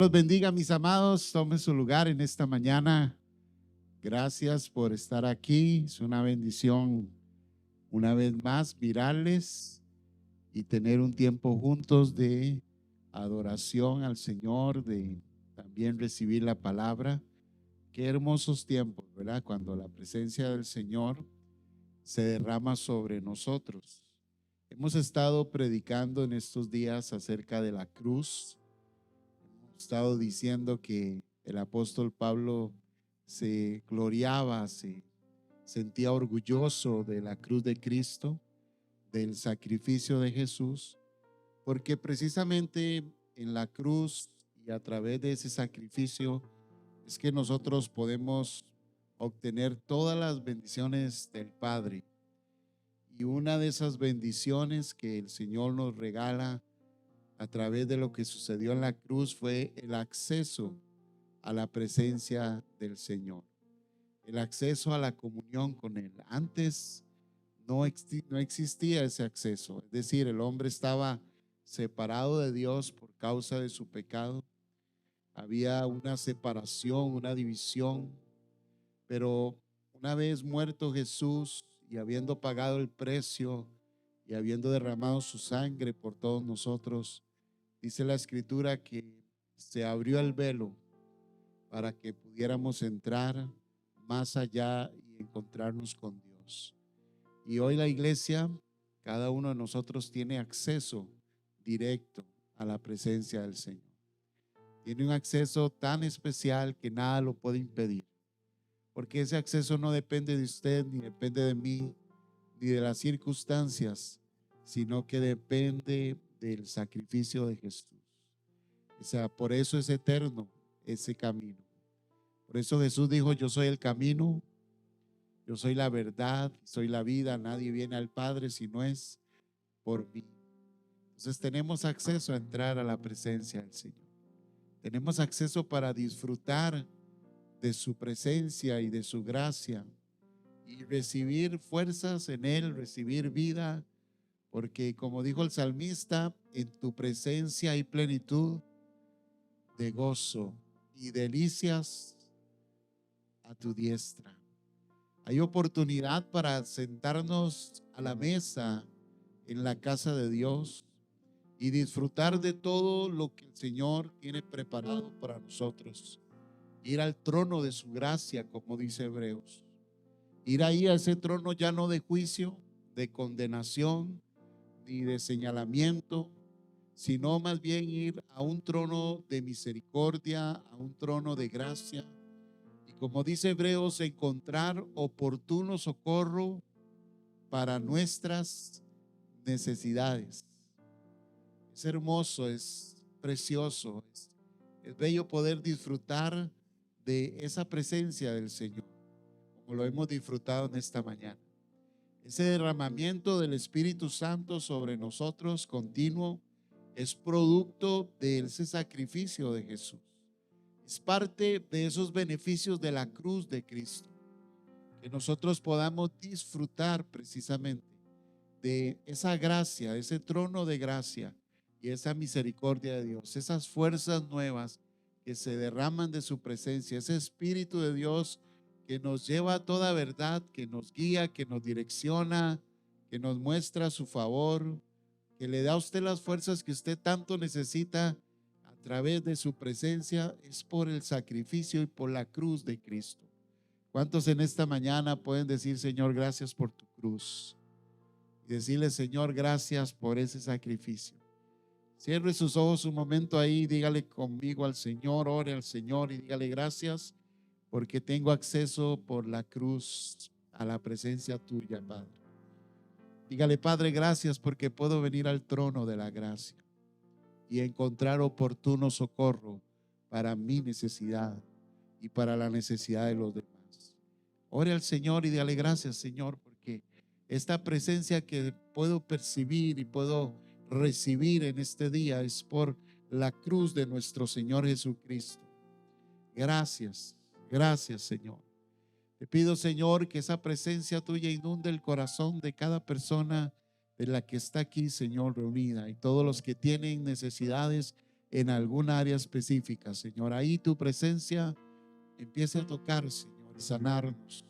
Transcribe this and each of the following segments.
Los bendiga, mis amados. Tomen su lugar en esta mañana. Gracias por estar aquí. Es una bendición una vez más mirarles y tener un tiempo juntos de adoración al Señor, de también recibir la palabra. Qué hermosos tiempos, ¿verdad? Cuando la presencia del Señor se derrama sobre nosotros. Hemos estado predicando en estos días acerca de la cruz. Hemos estado diciendo que el apóstol Pablo se gloriaba, se sentía orgulloso de la cruz de Cristo, del sacrificio de Jesús, porque precisamente en la cruz y a través de ese sacrificio es que nosotros podemos obtener todas las bendiciones del Padre. Y una de esas bendiciones que el Señor nos regala a través de lo que sucedió en la cruz fue el acceso a la presencia del Señor, el acceso a la comunión con Él. Antes no existía ese acceso, es decir, el hombre estaba separado de Dios por causa de su pecado. Había una separación, una división, pero una vez muerto Jesús y habiendo pagado el precio y habiendo derramado su sangre por todos nosotros, dice la Escritura que se abrió el velo para que pudiéramos entrar más allá y encontrarnos con Dios. Y hoy la iglesia, cada uno de nosotros tiene acceso directo a la presencia del Señor. Tiene un acceso tan especial que nada lo puede impedir, porque ese acceso no depende de usted, ni depende de mí, ni de las circunstancias, sino que depende del sacrificio de Jesús. O sea, por eso es eterno ese camino. Por eso Jesús dijo: yo soy el camino, yo soy la verdad, soy la vida. Nadie viene al Padre si no es por mí. Entonces tenemos acceso a entrar a la presencia del Señor. Tenemos acceso para disfrutar de su presencia y de su gracia y recibir fuerzas en Él, recibir vida, porque como dijo el salmista, en tu presencia hay plenitud de gozo y delicias a tu diestra. Hay oportunidad para sentarnos a la mesa en la casa de Dios y disfrutar de todo lo que el Señor tiene preparado para nosotros. Ir al trono de su gracia, como dice Hebreos. Ir ahí a ese trono ya no de juicio, de condenación, ni de señalamiento, sino más bien ir a un trono de misericordia, a un trono de gracia. Y como dice Hebreos, encontrar oportuno socorro para nuestras necesidades. Es hermoso, es precioso, es bello poder disfrutar de esa presencia del Señor, como lo hemos disfrutado en esta mañana. Ese derramamiento del Espíritu Santo sobre nosotros continuo es producto de ese sacrificio de Jesús. Es parte de esos beneficios de la cruz de Cristo, que nosotros podamos disfrutar precisamente de esa gracia, ese trono de gracia y esa misericordia de Dios, esas fuerzas nuevas que se derraman de su presencia, ese Espíritu de Dios que nos lleva a toda verdad, que nos guía, que nos direcciona, que nos muestra su favor, que le da a usted las fuerzas que usted tanto necesita a través de su presencia. Es por el sacrificio y por la cruz de Cristo. ¿Cuántos en esta mañana pueden decir: Señor, gracias por tu cruz? Y decirle: Señor, gracias por ese sacrificio. Cierre sus ojos un momento ahí, dígale conmigo al Señor, ore al Señor y dígale: gracias porque tengo acceso por la cruz a la presencia tuya, Padre. Dígale: Padre, gracias porque puedo venir al trono de la gracia y encontrar oportuno socorro para mi necesidad y para la necesidad de los demás. Ore al Señor y dígale: gracias, Señor, porque esta presencia que puedo percibir y puedo recibir en este día es por la cruz de nuestro Señor Jesucristo. Gracias, gracias, Señor. Te pido, Señor, que esa presencia tuya inunde el corazón de cada persona de la que está aquí, Señor, reunida, y todos los que tienen necesidades en alguna área específica, Señor. Ahí tu presencia empiece a tocar, Señor, y sanarnos,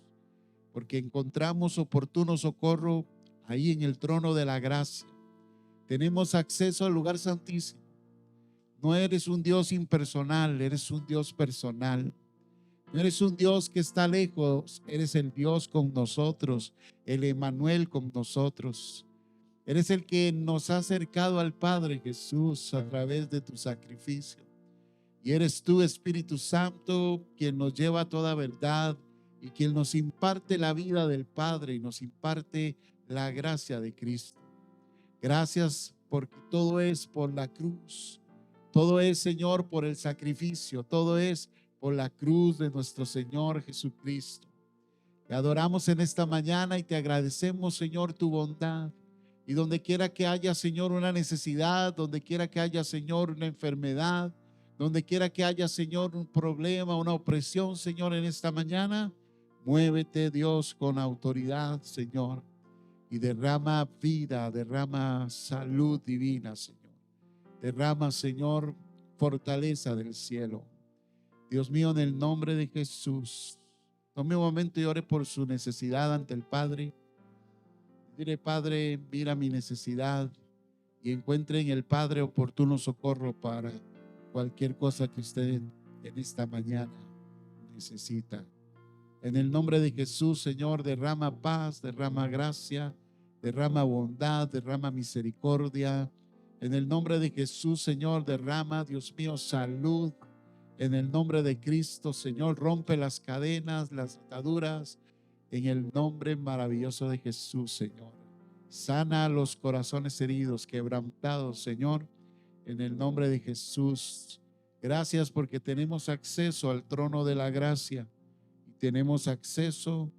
porque encontramos oportuno socorro ahí en el trono de la gracia. Tenemos acceso al lugar santísimo. No eres un Dios impersonal, eres un Dios personal. No eres un Dios que está lejos, eres el Dios con nosotros, el Emmanuel con nosotros. Eres el que nos ha acercado al Padre, Jesús, a través de tu sacrificio. Y eres tú, Espíritu Santo, quien nos lleva a toda verdad y quien nos imparte la vida del Padre y nos imparte la gracia de Cristo. Gracias porque todo es por la cruz. Todo es, Señor, por el sacrificio. Todo es por la cruz de nuestro Señor Jesucristo. Te adoramos en esta mañana y te agradecemos, Señor, tu bondad. Y donde quiera que haya, Señor, una necesidad, donde quiera que haya, Señor, una enfermedad, donde quiera que haya, Señor, un problema, una opresión, Señor, en esta mañana, muévete, Dios, con autoridad, Señor, y derrama vida, derrama salud divina, Señor. Derrama, Señor, fortaleza del cielo. Dios mío, en el nombre de Jesús, tome un momento y ore por su necesidad ante el Padre. Dile: Padre, mira mi necesidad, y encuentre en el Padre oportuno socorro para cualquier cosa que usted en esta mañana necesita. En el nombre de Jesús, Señor, derrama paz, derrama gracia, derrama bondad, derrama misericordia. En el nombre de Jesús, Señor, derrama, Dios mío, salud. En el nombre de Cristo, Señor, rompe las cadenas, las ataduras. En el nombre maravilloso de Jesús, Señor. Sana los corazones heridos, quebrantados, Señor. En el nombre de Jesús. Gracias porque tenemos acceso al trono de la gracia. Y tenemos acceso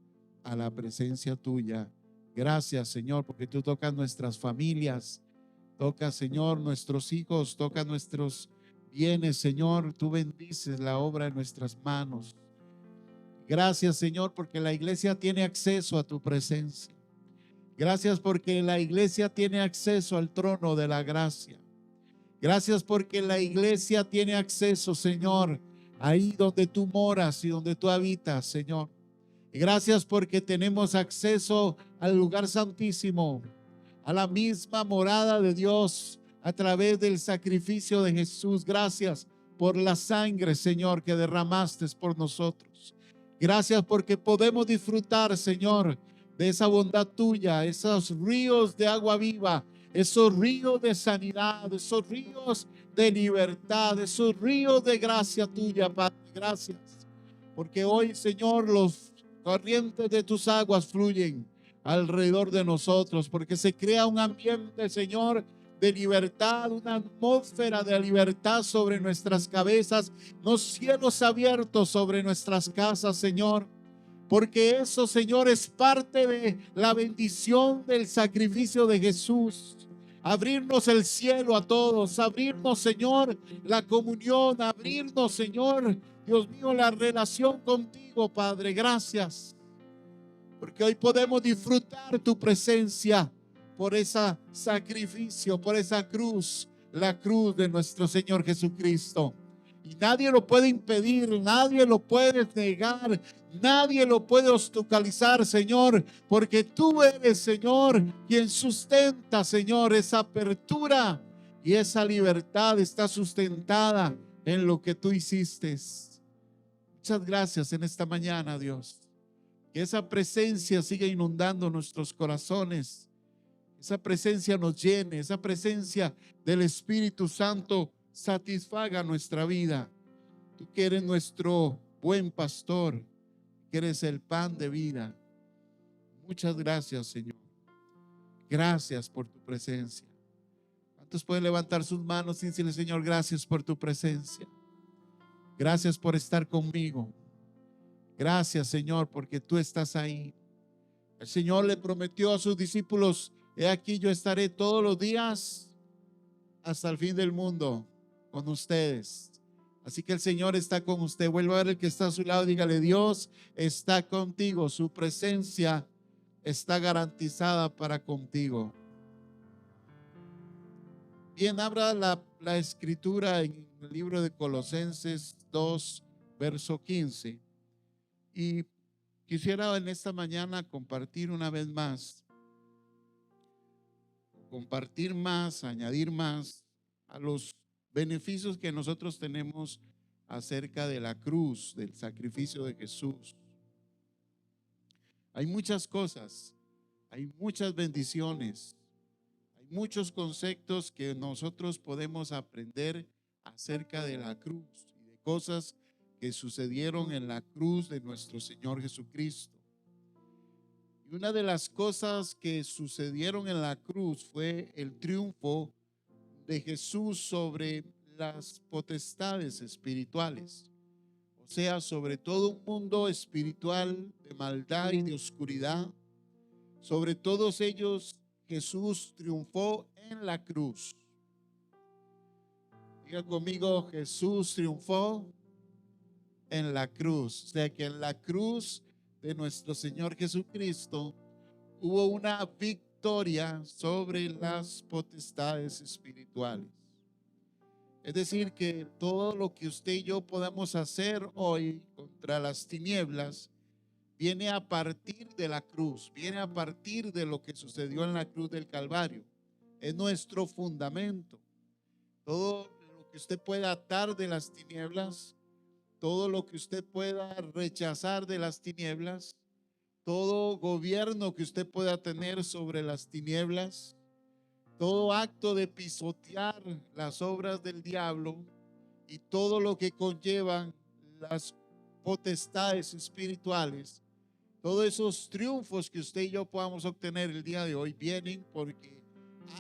a la presencia tuya. Gracias, Señor, porque tú tocas nuestras familias. Toca, Señor, nuestros hijos. Toca nuestros bienes, Señor. Tú bendices la obra de nuestras manos. Gracias, Señor, porque la iglesia tiene acceso a tu presencia. Gracias porque la iglesia tiene acceso al trono de la gracia. Gracias porque la iglesia tiene acceso, Señor, ahí donde tú moras y donde tú habitas, Señor. Y gracias porque tenemos acceso al lugar santísimo, a la misma morada de Dios a través del sacrificio de Jesús. Gracias por la sangre, Señor, que derramaste por nosotros. Gracias porque podemos disfrutar, Señor, de esa bondad tuya, esos ríos de agua viva, esos ríos de sanidad, esos ríos de libertad, esos ríos de gracia tuya, Padre. Gracias, porque hoy, Señor, los corrientes de tus aguas fluyen alrededor de nosotros, porque se crea un ambiente, Señor, de libertad, una atmósfera de libertad sobre nuestras cabezas, los cielos abiertos sobre nuestras casas, Señor. Porque eso, Señor, es parte de la bendición del sacrificio de Jesús. Abrirnos el cielo a todos, abrirnos, Señor, la comunión, abrirnos, Señor, Dios mío, la relación contigo, Padre. Gracias, porque hoy podemos disfrutar tu presencia por ese sacrificio, por esa cruz, la cruz de nuestro Señor Jesucristo. Y nadie lo puede impedir, nadie lo puede negar, nadie lo puede obstaculizar, Señor, porque tú eres, Señor, quien sustenta, Señor, esa apertura, y esa libertad está sustentada en lo que tú hiciste. Muchas gracias en esta mañana, Dios. Que esa presencia siga inundando nuestros corazones. Esa presencia nos llene, esa presencia del Espíritu Santo satisfaga nuestra vida. Tú que eres nuestro buen pastor, que eres el pan de vida. Muchas gracias, Señor. Gracias por tu presencia. ¿Cuántos pueden levantar sus manos y decirle: Señor, gracias por tu presencia? Gracias por estar conmigo. Gracias, Señor, porque tú estás ahí. El Señor le prometió a sus discípulos: he aquí, yo estaré todos los días hasta el fin del mundo con ustedes. Así que el Señor está con usted. Vuelva a ver el que está a su lado, dígale: Dios está contigo, su presencia está garantizada para contigo. Bien, abra la escritura en el libro de Colosenses 2, verso 15. Y quisiera en esta mañana compartir una vez más, añadir más a los beneficios que nosotros tenemos acerca de la cruz, del sacrificio de Jesús. Hay muchas cosas, hay muchas bendiciones, hay muchos conceptos que nosotros podemos aprender acerca de la cruz y de cosas que sucedieron en la cruz de nuestro Señor Jesucristo. Y una de las cosas que sucedieron en la cruz fue el triunfo de Jesús sobre las potestades espirituales, o sea, sobre todo un mundo espiritual de maldad y de oscuridad. Sobre todos ellos Jesús triunfó en la cruz. Diga conmigo, Jesús triunfó en la cruz. O sea que en la cruz de nuestro Señor Jesucristo hubo una victoria sobre las potestades espirituales. Es decir, que todo lo que usted y yo podamos hacer hoy contra las tinieblas viene a partir de la cruz, viene a partir de lo que sucedió en la cruz del Calvario. Es nuestro fundamento. Todo lo que usted pueda atar de las tinieblas, todo lo que usted pueda rechazar de las tinieblas, todo gobierno que usted pueda tener sobre las tinieblas, todo acto de pisotear las obras del diablo y todo lo que conllevan las potestades espirituales, todos esos triunfos que usted y yo podamos obtener el día de hoy vienen porque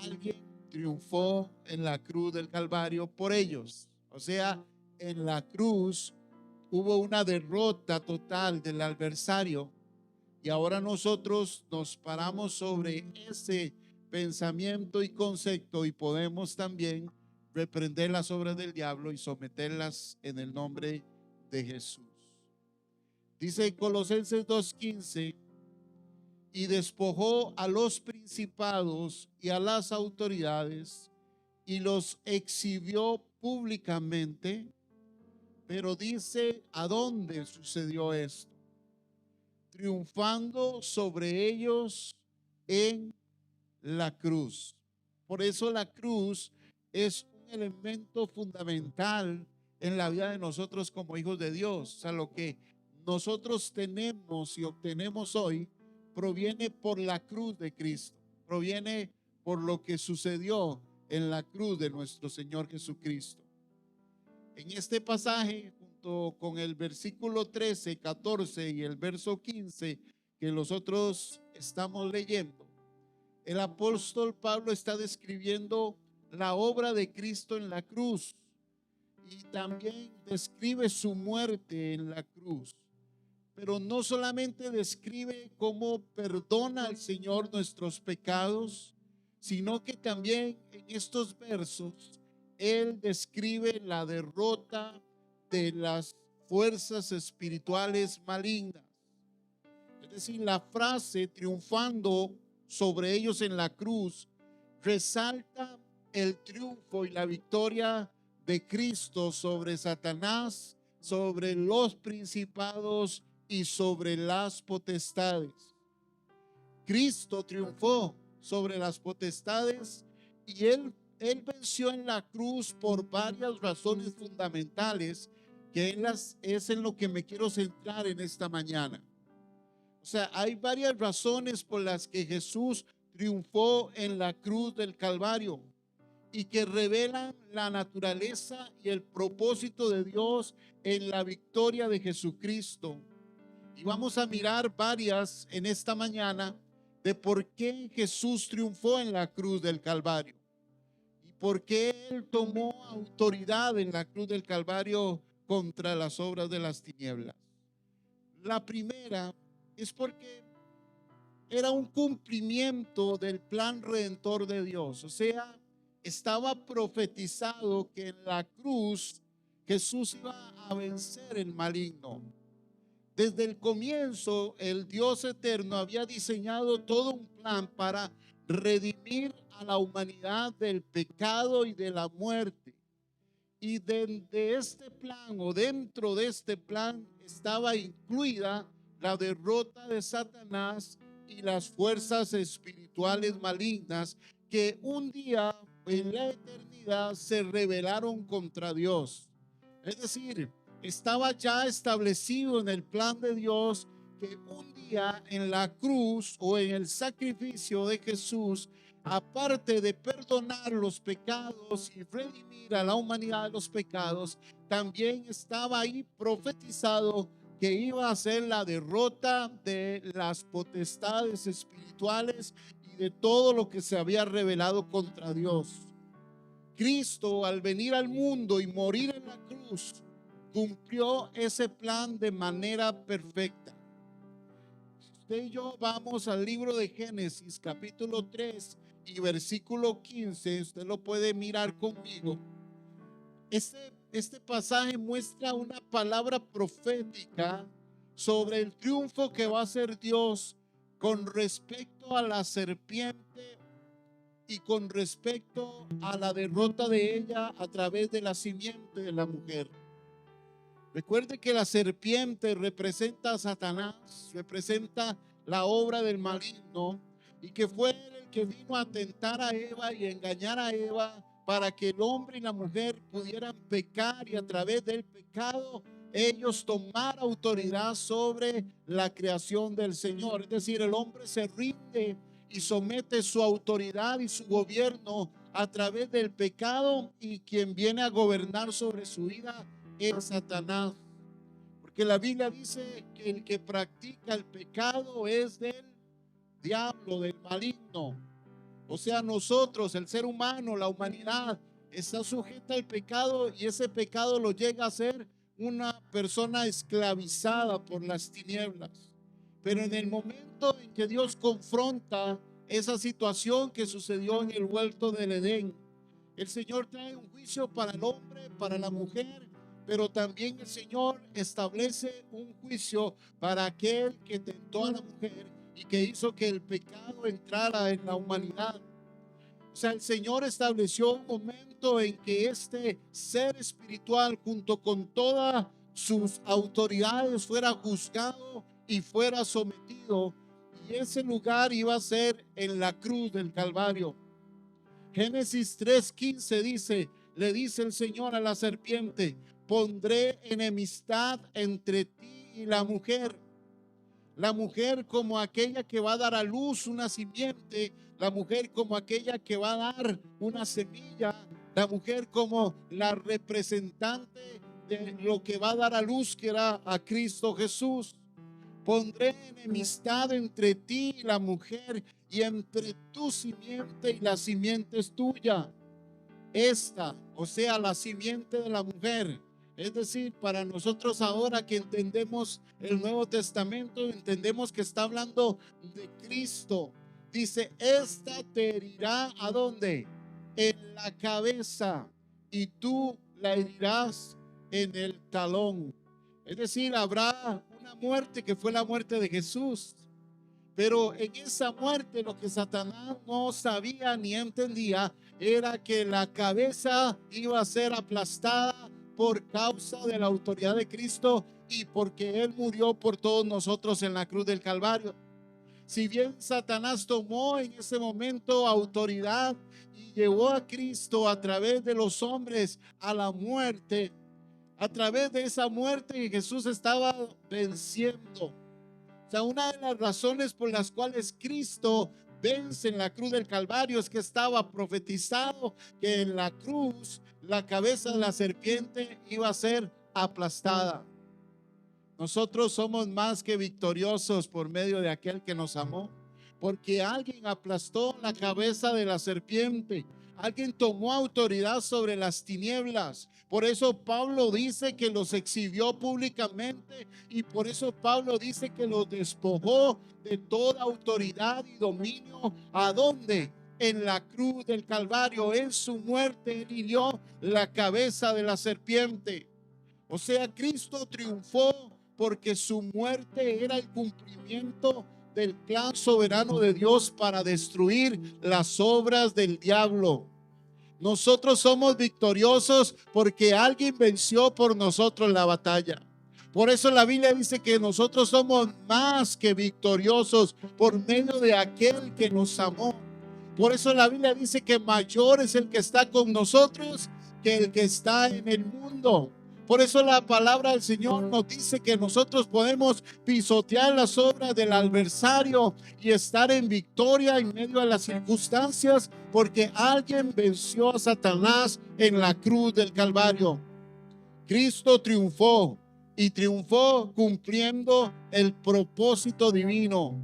alguien triunfó en la cruz del Calvario por ellos. O sea, en la cruz hubo una derrota total del adversario y ahora nosotros nos paramos sobre ese pensamiento y concepto y podemos también reprender las obras del diablo y someterlas en el nombre de Jesús. Dice Colosenses 2:15, y despojó a los principados y a las autoridades y los exhibió públicamente. Pero dice, ¿a dónde sucedió esto? Triunfando sobre ellos en la cruz. Por eso la cruz es un elemento fundamental en la vida de nosotros como hijos de Dios. O sea, lo que nosotros tenemos y obtenemos hoy proviene por la cruz de Cristo, proviene por lo que sucedió en la cruz de nuestro Señor Jesucristo. En este pasaje, junto con el versículo 13, 14 y el verso 15 que nosotros estamos leyendo, el apóstol Pablo está describiendo la obra de Cristo en la cruz y también describe su muerte en la cruz. Pero no solamente describe cómo perdona al Señor nuestros pecados, sino que también en estos versos Él describe la derrota de las fuerzas espirituales malignas. Es decir, la frase triunfando sobre ellos en la cruz resalta el triunfo y la victoria de Cristo sobre Satanás, sobre los principados y sobre las potestades. Cristo triunfó sobre las potestades y él venció en la cruz por varias razones fundamentales que es en lo que me quiero centrar en esta mañana. O sea, hay varias razones por las que Jesús triunfó en la cruz del Calvario y que revelan la naturaleza y el propósito de Dios en la victoria de Jesucristo. Y vamos a mirar varias en esta mañana de por qué Jesús triunfó en la cruz del Calvario y por qué Él tomó autoridad en la cruz del Calvario contra las obras de las tinieblas. La primera es porque era un cumplimiento del plan redentor de Dios. O sea, estaba profetizado que en la cruz Jesús iba a vencer el maligno. Desde el comienzo, el Dios eterno había diseñado todo un plan para redimir redimir a la humanidad del pecado y de la muerte. Y de este plan, o dentro de este plan, estaba incluida la derrota de Satanás y las fuerzas espirituales malignas que un día en la eternidad se rebelaron contra Dios. Es decir, estaba ya establecido en el plan de Dios que un día en la cruz o en el sacrificio de Jesús, aparte de perdonar los pecados y redimir a la humanidad de los pecados, también estaba ahí profetizado que iba a ser la derrota de las potestades espirituales y de todo lo que se había rebelado contra Dios. Cristo, al venir al mundo y morir en la cruz, cumplió ese plan de manera perfecta. Usted y yo vamos al libro de Génesis, capítulo 3 y versículo 15. Usted lo puede mirar conmigo. Este pasaje muestra una palabra profética sobre el triunfo que va a hacer Dios con respecto a la serpiente y con respecto a la derrota de ella a través de la simiente de la mujer. Recuerde que la serpiente representa a Satanás, representa la obra del maligno, y que fue el que vino a tentar a Eva y engañar a Eva para que el hombre y la mujer pudieran pecar, y a través del pecado ellos tomar autoridad sobre la creación del Señor. Es decir, el hombre se rinde y somete su autoridad y su gobierno a través del pecado, y quien viene a gobernar sobre su vida es Satanás. Porque la Biblia dice que el que practica el pecado es del diablo, del maligno. O sea, nosotros, el ser humano, la humanidad, está sujeta al pecado, y ese pecado lo llega a ser una persona esclavizada por las tinieblas. Pero en el momento en que Dios confronta esa situación que sucedió en el huerto del Edén, el Señor trae un juicio para el hombre, para la mujer, pero también el Señor establece un juicio para aquel que tentó a la mujer y que hizo que el pecado entrara en la humanidad. O sea, el Señor estableció un momento en que este ser espiritual, junto con todas sus autoridades, fuera juzgado y fuera sometido, y ese lugar iba a ser en la cruz del Calvario. Génesis 3:15 dice, le dice el Señor a la serpiente: pondré enemistad entre ti y la mujer. La mujer como aquella que va a dar a luz una simiente, la mujer como aquella que va a dar una semilla, la mujer como la representante de lo que va a dar a luz, que era a Cristo Jesús. Pondré enemistad entre ti y la mujer, y entre tu simiente y la simiente es tuya. Esta, o sea, la simiente de la mujer. Es decir, para nosotros ahora que entendemos el Nuevo Testamento, entendemos que está hablando de Cristo. Dice, esta te herirá ¿a dónde? En la cabeza, y tú la herirás en el talón. Es decir, habrá una muerte que fue la muerte de Jesús. Pero en esa muerte lo que Satanás no sabía ni entendía era que la cabeza iba a ser aplastada por causa de la autoridad de Cristo, y porque Él murió por todos nosotros en la cruz del Calvario. Si bien Satanás tomó en ese momento autoridad y llevó a Cristo a través de los hombres a la muerte, a través de esa muerte que Jesús estaba venciendo. O sea, una de las razones por las cuales Cristo vence en la cruz del Calvario es que estaba profetizado que en la cruz la cabeza de la serpiente iba a ser aplastada. Nosotros somos más que victoriosos por medio de aquel que nos amó, porque alguien aplastó la cabeza de la serpiente. Alguien tomó autoridad sobre las tinieblas. Por eso Pablo dice que los exhibió públicamente, y por eso Pablo dice que los despojó de toda autoridad y dominio. ¿A dónde? En la cruz del Calvario. En su muerte él hirió la cabeza de la serpiente. O sea, Cristo triunfó porque su muerte era el cumplimiento del plan soberano de Dios para destruir las obras del diablo. Nosotros somos victoriosos porque alguien venció por nosotros la batalla. Por eso la Biblia dice que nosotros somos más que victoriosos por medio de aquel que nos amó. Por eso la Biblia dice que mayor es el que está con nosotros que el que está en el mundo. Por eso la palabra del Señor nos dice que nosotros podemos pisotear las obras del adversario y estar en victoria en medio de las circunstancias, porque alguien venció a Satanás en la cruz del Calvario. Cristo triunfó y triunfó cumpliendo el propósito divino.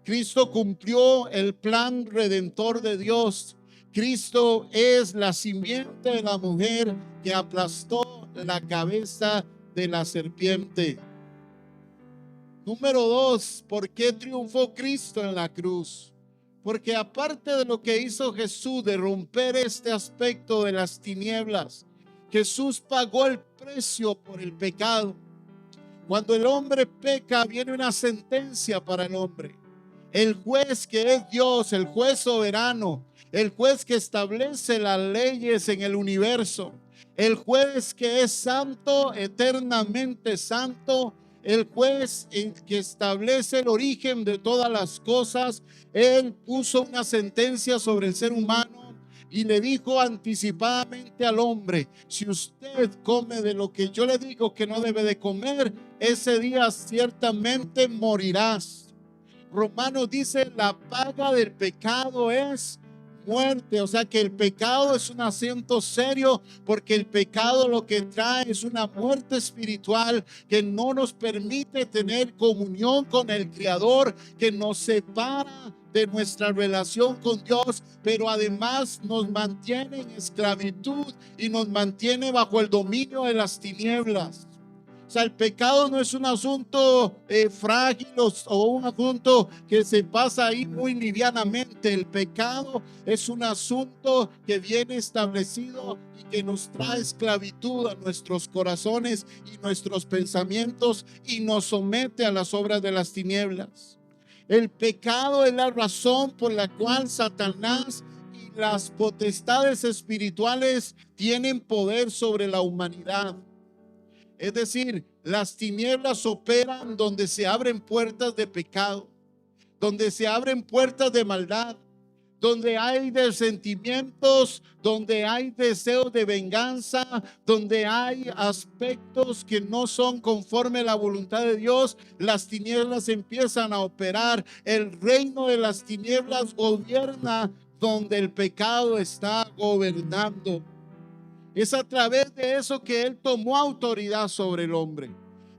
Cristo cumplió el plan redentor de Dios. Cristo es la simiente de la mujer que aplastó la cabeza de la serpiente. Número 2, ¿por qué triunfó Cristo en la cruz? Porque aparte de lo que hizo Jesús de romper este aspecto de las tinieblas, Jesús pagó el precio por el pecado. Cuando el hombre peca, viene una sentencia para el hombre. El juez que es Dios, el juez soberano, el juez que establece las leyes en el universo, el juez que es santo, eternamente santo, el juez que establece el origen de todas las cosas, él puso una sentencia sobre el ser humano y le dijo anticipadamente al hombre: si usted come de lo que yo le digo que no debe de comer, ese día ciertamente morirás. Romanos dice: la paga del pecado es muerte. O sea que el pecado es un asunto serio, porque el pecado lo que trae es una muerte espiritual que no nos permite tener comunión con el Creador, que nos separa de nuestra relación con Dios, pero además nos mantiene en esclavitud y nos mantiene bajo el dominio de las tinieblas. O sea, el pecado no es un asunto frágil o un asunto que se pasa ahí muy livianamente. El pecado es un asunto que viene establecido y que nos trae esclavitud a nuestros corazones y nuestros pensamientos y nos somete a las obras de las tinieblas. El pecado es la razón por la cual Satanás y las potestades espirituales tienen poder sobre la humanidad. Es decir, las tinieblas operan donde se abren puertas de pecado, donde se abren puertas de maldad, donde hay sentimientos, donde hay deseos de venganza, donde hay aspectos que no son conforme a la voluntad de Dios. Las tinieblas empiezan a operar. El reino de las tinieblas gobierna donde el pecado está gobernando. Es a través de eso que él tomó autoridad sobre el hombre.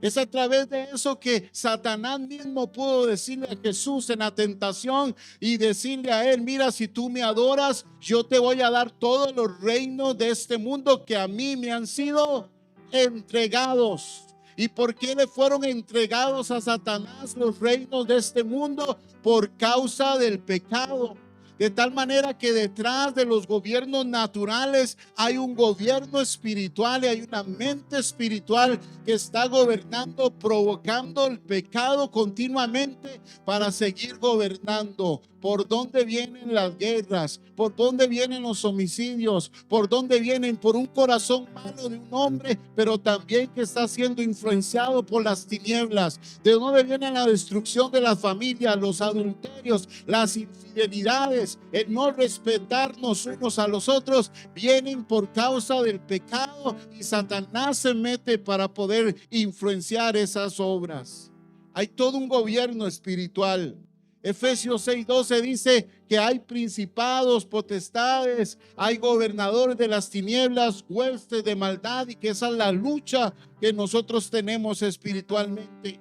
Es a través de eso que Satanás mismo pudo decirle a Jesús en la tentación y decirle a él: mira, si tú me adoras, yo te voy a dar todos los reinos de este mundo que a mí me han sido entregados. ¿Y por qué le fueron entregados a Satanás los reinos de este mundo? Por causa del pecado. De tal manera que detrás de los gobiernos naturales hay un gobierno espiritual y hay una mente espiritual que está gobernando, provocando el pecado continuamente para seguir gobernando. ¿Por dónde vienen las guerras? ¿Por dónde vienen los homicidios? ¿Por dónde vienen? Por un corazón malo de un hombre, pero también que está siendo influenciado por las tinieblas. ¿De dónde viene la destrucción de la familia, los adulterios, las infidelidades, el no respetarnos unos a los otros? Vienen por causa del pecado y Satanás se mete para poder influenciar esas obras. Hay todo un gobierno espiritual. Efesios 6:12 dice que hay principados, potestades, hay gobernadores de las tinieblas, huestes de maldad, y que esa es la lucha que nosotros tenemos espiritualmente.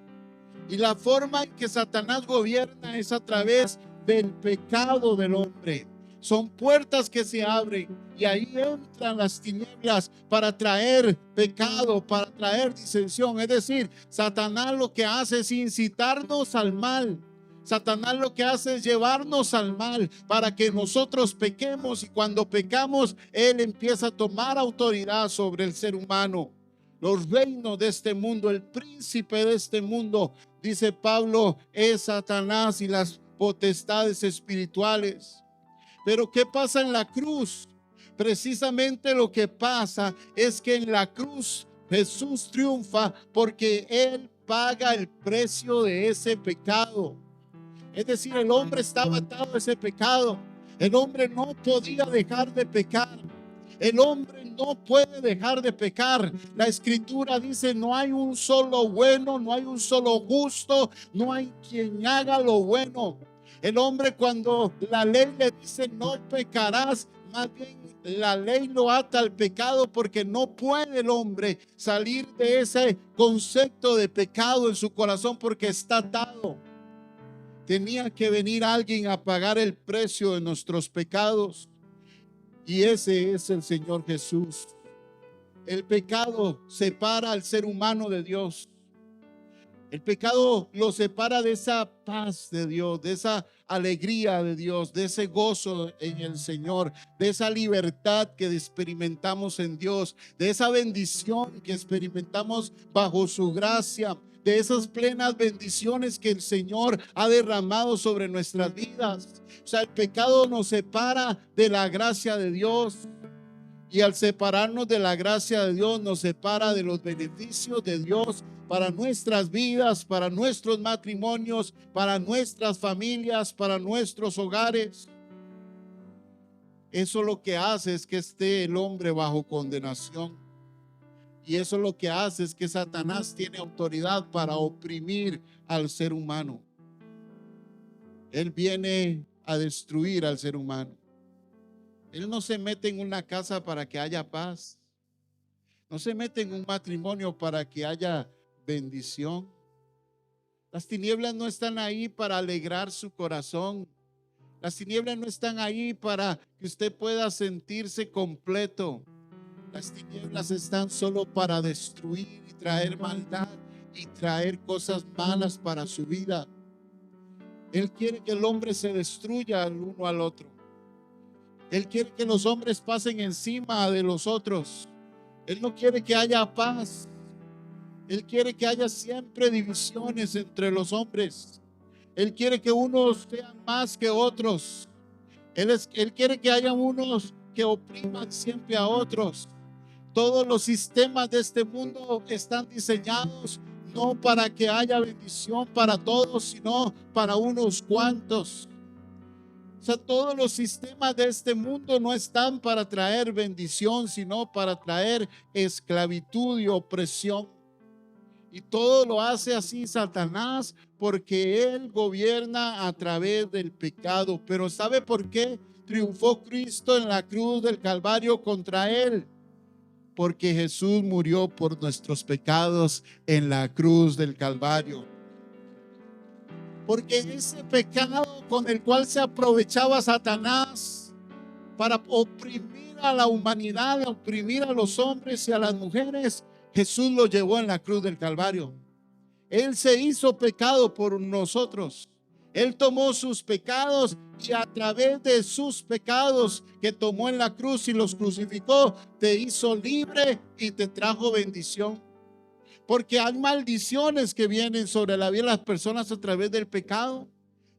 Y la forma en que Satanás gobierna es a través del pecado del hombre. Son puertas que se abren y ahí entran las tinieblas para traer pecado, para traer disensión. Es decir, Satanás lo que hace es incitarnos al mal. Satanás lo que hace es llevarnos al mal para que nosotros pequemos, y cuando pecamos, él empieza a tomar autoridad sobre el ser humano. los reinos de este mundo, el príncipe de este mundo, dice Pablo, es Satanás y las potestades espirituales. Pero ¿qué pasa en la cruz? Precisamente lo que pasa es que en la cruz Jesús triunfa porque Él paga el precio de ese pecado. Es decir, el hombre estaba atado a ese pecado. El hombre no podía dejar de pecar. El hombre no puede dejar de pecar. La escritura dice, no hay un solo bueno, no hay un solo justo, no hay quien haga lo bueno. El hombre, cuando la ley le dice no pecarás, más bien la ley lo ata al pecado, porque no puede el hombre salir de ese concepto de pecado en su corazón porque está atado. Tenía que venir alguien a pagar el precio de nuestros pecados, y ese es el Señor Jesús. El pecado separa al ser humano de Dios. El pecado lo separa de esa paz de Dios, de esa alegría de Dios, de ese gozo en el Señor, de esa libertad que experimentamos en Dios, de esa bendición que experimentamos bajo su gracia, de esas plenas bendiciones que el Señor ha derramado sobre nuestras vidas. O sea, el pecado nos separa de la gracia de Dios. Y al separarnos de la gracia de Dios, nos separa de los beneficios de Dios para nuestras vidas, para nuestros matrimonios, para nuestras familias, para nuestros hogares. Eso lo que hace es que esté el hombre bajo condenación. Y eso lo que hace es que Satanás tiene autoridad para oprimir al ser humano. Él viene a destruir al ser humano. Él no se mete en una casa para que haya paz. No se mete en un matrimonio para que haya bendición. Las tinieblas no están ahí para alegrar su corazón. Las tinieblas no están ahí para que usted pueda sentirse completo. Las tinieblas están solo para destruir y traer maldad y traer cosas malas para su vida. Él quiere que el hombre se destruya al uno al otro. Él quiere que los hombres pasen encima de los otros. Él no quiere que haya paz. Él quiere que haya siempre divisiones entre los hombres. Él quiere que unos sean más que otros. Él quiere que haya unos que opriman siempre a otros. Todos los sistemas de este mundo están diseñados no para que haya bendición para todos, sino para unos cuantos. O sea, todos los sistemas de este mundo no están para traer bendición, sino para traer esclavitud y opresión. Y todo lo hace así Satanás, porque él gobierna a través del pecado. Pero ¿sabe por qué triunfó Cristo en la cruz del Calvario contra él? Porque Jesús murió por nuestros pecados en la cruz del Calvario. Porque ese pecado con el cual se aprovechaba Satanás para oprimir a la humanidad, oprimir a los hombres y a las mujeres, Jesús lo llevó en la cruz del Calvario. Él se hizo pecado por nosotros. Él tomó sus pecados y a través de sus pecados que tomó en la cruz y los crucificó, te hizo libre y te trajo bendición. Porque hay maldiciones que vienen sobre la vida de las personas a través del pecado.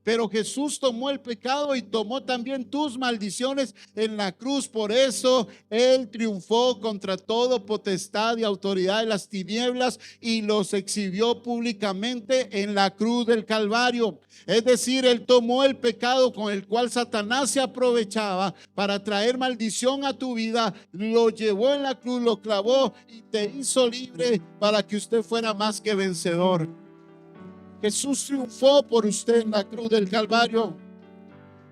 Pero Jesús tomó el pecado y tomó también tus maldiciones en la cruz. Por eso Él triunfó contra toda potestad y autoridad de las tinieblas y los exhibió públicamente en la cruz del Calvario. Es decir, Él tomó el pecado con el cual Satanás se aprovechaba para traer maldición a tu vida, lo llevó en la cruz, lo clavó y te hizo libre para que usted fuera más que vencedor. Jesús triunfó por usted en la cruz del Calvario.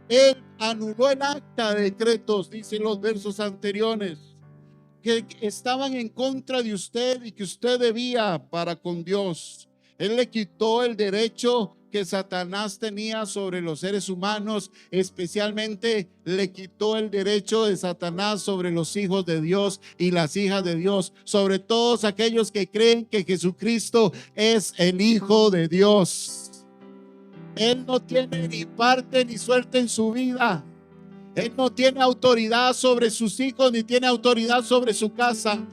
Él anuló el acta de decretos, dicen los versos anteriores, que estaban en contra de usted y que usted debía para con Dios. Él le quitó el derecho que Satanás tenía sobre los seres humanos, especialmente le quitó el derecho de Satanás sobre los hijos de Dios y las hijas de Dios, sobre todos aquellos que creen que Jesucristo es el Hijo de Dios. Él no tiene ni parte ni suerte en su vida. Él no tiene autoridad sobre sus hijos ni tiene autoridad sobre su casa.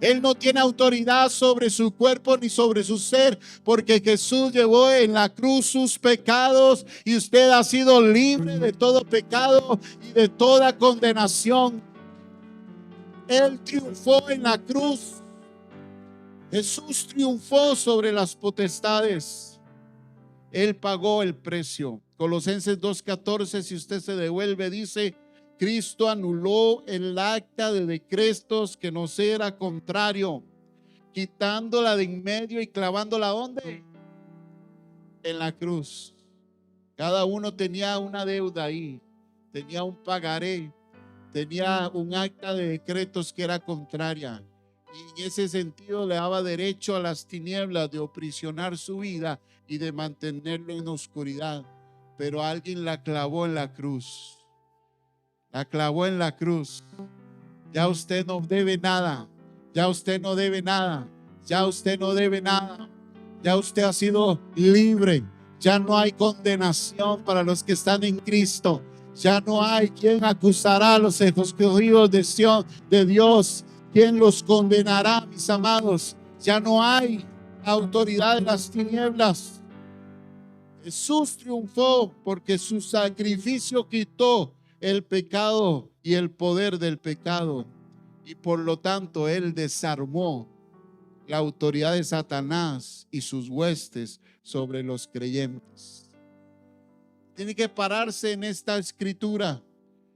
Él no tiene autoridad sobre su cuerpo ni sobre su ser, porque Jesús llevó en la cruz sus pecados y usted ha sido libre de todo pecado y de toda condenación. Él triunfó en la cruz. Jesús triunfó sobre las potestades. Él pagó el precio. Colosenses 2:14, si usted se devuelve, dice: Cristo anuló el acta de decretos que nos era contrario, quitándola de en medio y clavándola ¿dónde? En la cruz. Cada uno tenía una deuda ahí, tenía un pagaré, tenía un acta de decretos que era contraria. Y en ese sentido le daba derecho a las tinieblas de aprisionar su vida y de mantenerlo en oscuridad. Pero alguien la clavó en la cruz. La clavó en la cruz. Ya usted no debe nada. Ya usted no debe nada. Ya usted no debe nada. Ya usted ha sido libre. Ya no hay condenación para los que están en Cristo. Ya no hay quien acusará a los escogidos de Dios. ¿Quién los condenará, mis amados? Ya no hay autoridad en las tinieblas. Jesús triunfó porque su sacrificio quitó el pecado y el poder del pecado. Y por lo tanto, Él desarmó la autoridad de Satanás y sus huestes sobre los creyentes. Tiene que pararse en esta escritura.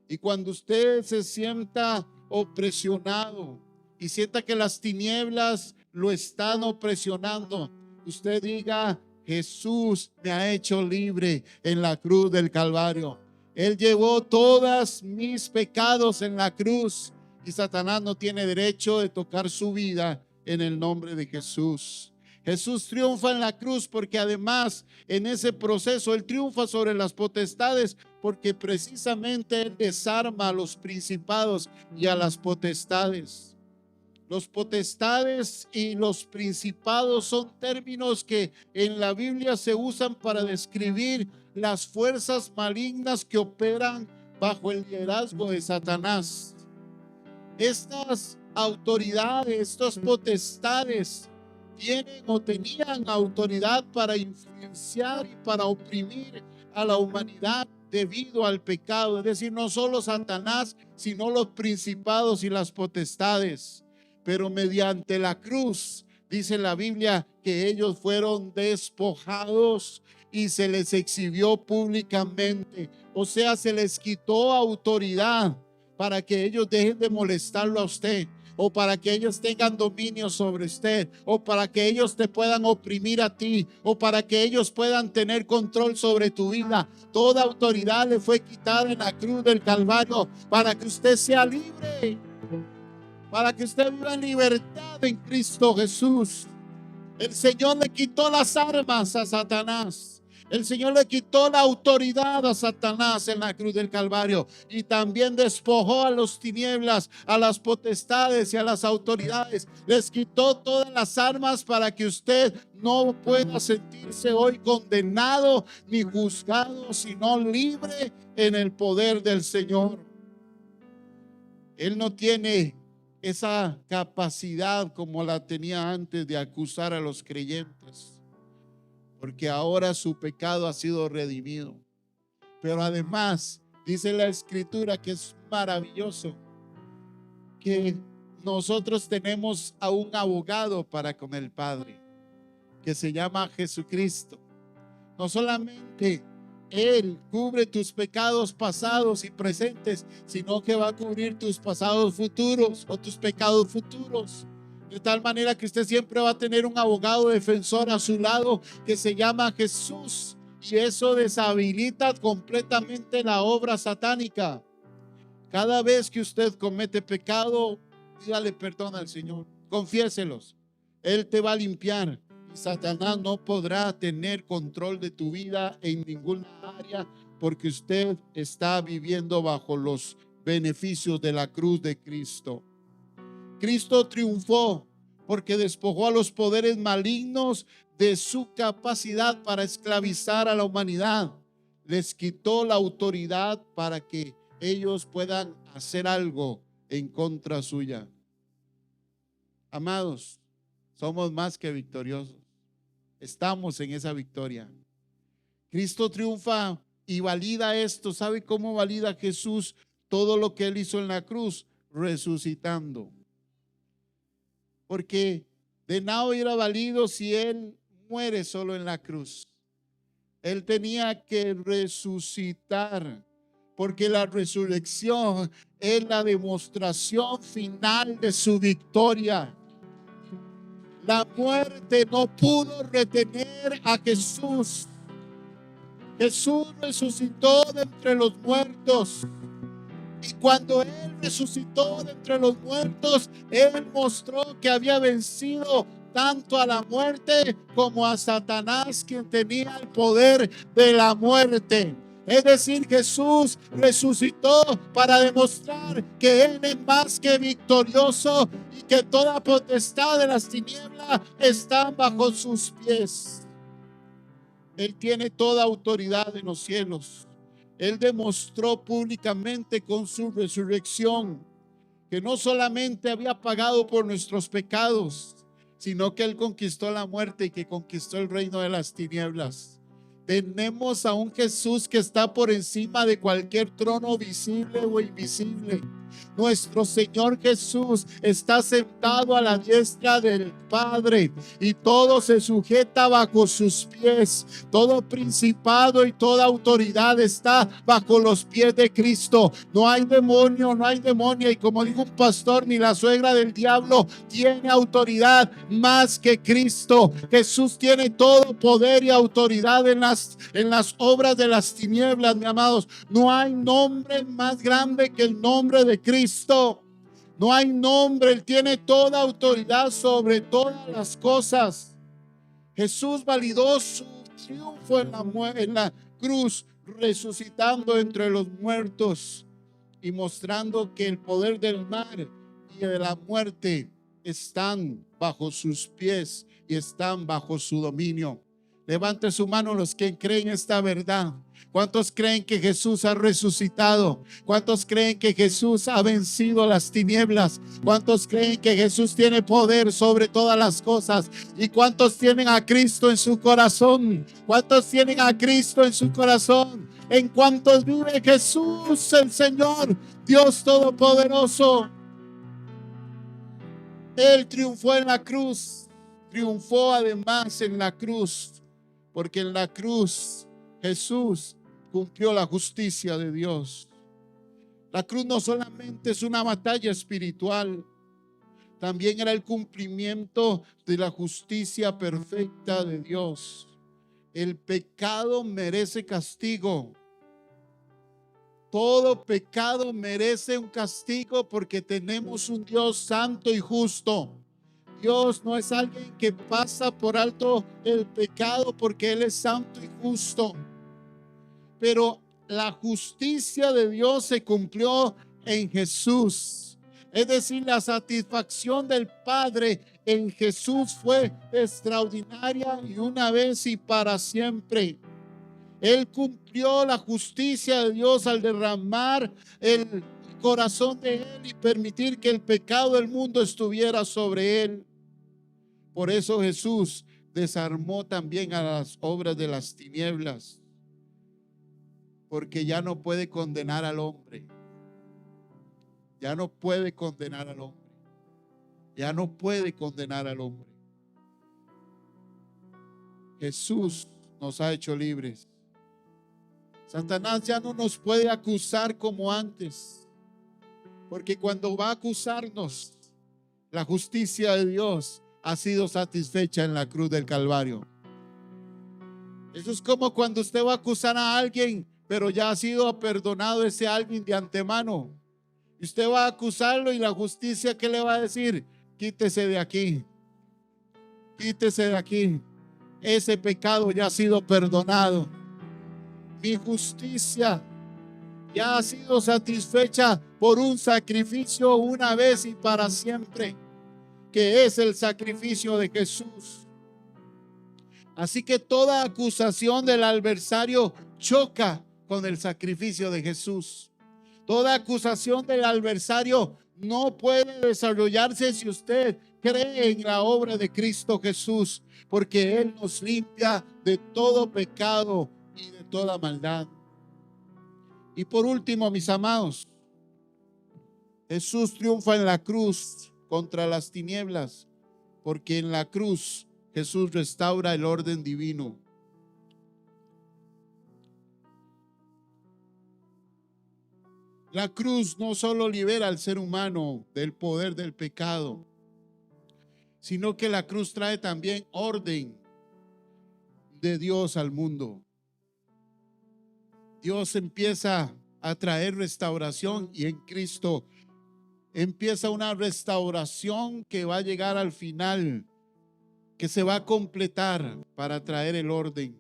Y cuando usted se sienta opresionado y sienta que las tinieblas lo están opresionando, usted diga: Jesús me ha hecho libre en la cruz del Calvario. Él llevó todos mis pecados en la cruz y Satanás no tiene derecho de tocar su vida en el nombre de Jesús. Jesús triunfa en la cruz porque además en ese proceso Él triunfa sobre las potestades, porque precisamente Él desarma a los principados y a las potestades. Los potestades y los principados son términos que en la Biblia se usan para describir las fuerzas malignas que operan bajo el liderazgo de Satanás. Estas autoridades, estas potestades tienen o tenían autoridad para influenciar y para oprimir a la humanidad debido al pecado. Es decir, no solo Satanás, sino los principados y las potestades. Pero mediante la cruz, dice la Biblia, que ellos fueron despojados y se les exhibió públicamente. O sea, se les quitó autoridad para que ellos dejen de molestarlo a usted, o para que ellos tengan dominio sobre usted, o para que ellos te puedan oprimir a ti, o para que ellos puedan tener control sobre tu vida. Toda autoridad le fue quitada en la cruz del Calvario para que usted sea libre, para que usted viva en libertad en Cristo Jesús. El Señor le quitó las armas a Satanás. El Señor le quitó la autoridad a Satanás en la cruz del Calvario, y también despojó a los tinieblas, a las potestades y a las autoridades. Les quitó todas las armas para que usted no pueda sentirse hoy condenado ni juzgado, sino libre en el poder del Señor. Él no tiene esa capacidad como la tenía antes de acusar a los creyentes, porque ahora su pecado ha sido redimido. Pero además dice la Escritura, que es maravilloso, que nosotros tenemos a un abogado para con el Padre, que se llama Jesucristo. No solamente Él cubre tus pecados pasados y presentes, sino que va a cubrir tus pasados futuros o tus pecados futuros. De tal manera que usted siempre va a tener un abogado defensor a su lado que se llama Jesús. Y eso deshabilita completamente la obra satánica. Cada vez que usted comete pecado, pídale perdón al Señor. Confiéselos. Él te va a limpiar. Y Satanás no podrá tener control de tu vida en ninguna área, porque usted está viviendo bajo los beneficios de la cruz de Cristo. Cristo triunfó porque despojó a los poderes malignos de su capacidad para esclavizar a la humanidad. Les quitó la autoridad para que ellos puedan hacer algo en contra suya. Amados, somos más que victoriosos. Estamos en esa victoria. Cristo triunfa y valida esto. ¿Sabe cómo valida Jesús todo lo que Él hizo en la cruz? Resucitando. Porque de nada hubiera valido si Él muere solo en la cruz. Él tenía que resucitar, porque la resurrección es la demostración final de su victoria. La muerte no pudo retener a Jesús. Jesús resucitó de entre los muertos. Y cuando Él resucitó de entre los muertos, Él mostró que había vencido tanto a la muerte como a Satanás, quien tenía el poder de la muerte. Es decir, Jesús resucitó para demostrar que Él es más que victorioso y que toda potestad de las tinieblas está bajo sus pies. Él tiene toda autoridad en los cielos. Él demostró públicamente con su resurrección que no solamente había pagado por nuestros pecados, sino que Él conquistó la muerte y que conquistó el reino de las tinieblas. Tenemos a un Jesús que está por encima de cualquier trono visible o invisible. Nuestro Señor Jesús está sentado a la diestra del Padre y todo se sujeta bajo sus pies. Todo principado y toda autoridad está bajo los pies de Cristo. No hay demonio, no hay demonia, y como dijo un pastor, ni la suegra del diablo tiene autoridad más que Cristo. Jesús tiene todo poder y autoridad en las obras de las tinieblas, mis amados. No hay nombre más grande que el nombre de Cristo. No hay nombre. Él tiene toda autoridad sobre todas las cosas. Jesús validó su triunfo en la cruz, resucitando entre los muertos y mostrando que el poder del mal y de la muerte están bajo sus pies y están bajo su dominio. Levante su mano los que creen esta verdad. ¿Cuántos creen que Jesús ha resucitado? ¿Cuántos creen que Jesús ha vencido las tinieblas? ¿Cuántos creen que Jesús tiene poder sobre todas las cosas? ¿Y cuántos tienen a Cristo en su corazón? ¿Cuántos tienen a Cristo en su corazón? ¿En cuántos vive Jesús, el Señor, Dios Todopoderoso? Él triunfó en la cruz. Triunfó además en la cruz, porque en la cruz Jesús cumplió la justicia de Dios. La cruz no solamente es una batalla espiritual, también era el cumplimiento de la justicia perfecta de Dios. El pecado merece castigo. Todo pecado merece un castigo porque tenemos un Dios santo y justo. Dios no es alguien que pasa por alto el pecado porque Él es santo y justo. Pero la justicia de Dios se cumplió en Jesús. Es decir, la satisfacción del Padre en Jesús fue extraordinaria y una vez y para siempre. Él cumplió la justicia de Dios al derramar el corazón de Él y permitir que el pecado del mundo estuviera sobre Él. Por eso Jesús desarmó también a las obras de las tinieblas, porque ya no puede condenar al hombre. Ya no puede condenar al hombre. Ya no puede condenar al hombre. Jesús nos ha hecho libres. Satanás ya no nos puede acusar como antes, porque cuando va a acusarnos, la justicia de Dios ha sido satisfecha en la cruz del Calvario. Eso es como cuando usted va a acusar a alguien, pero ya ha sido perdonado ese alguien de antemano. Y usted va a acusarlo y la justicia, ¿qué le va a decir? Quítese de aquí. Quítese de aquí. Ese pecado ya ha sido perdonado. Mi justicia ya ha sido satisfecha por un sacrificio una vez y para siempre, que es el sacrificio de Jesús. Así que toda acusación del adversario choca con el sacrificio de Jesús. Toda acusación del adversario no puede desarrollarse si usted cree en la obra de Cristo Jesús, porque Él nos limpia de todo pecado y de toda maldad. Y por último, mis amados, Jesús triunfa en la cruz contra las tinieblas, porque en la cruz Jesús restaura el orden divino. La cruz no solo libera al ser humano del poder del pecado, sino que la cruz trae también orden de Dios al mundo. Dios empieza a traer restauración y en Cristo empieza una restauración que va a llegar al final, que se va a completar para traer el orden.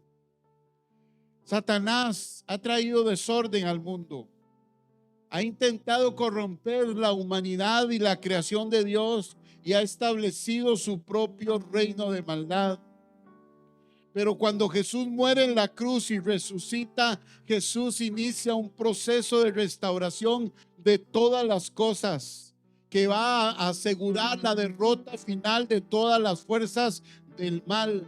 Satanás ha traído desorden al mundo. Ha intentado corromper la humanidad y la creación de Dios y ha establecido su propio reino de maldad. Pero cuando Jesús muere en la cruz y resucita, Jesús inicia un proceso de restauración de todas las cosas que va a asegurar la derrota final de todas las fuerzas del mal.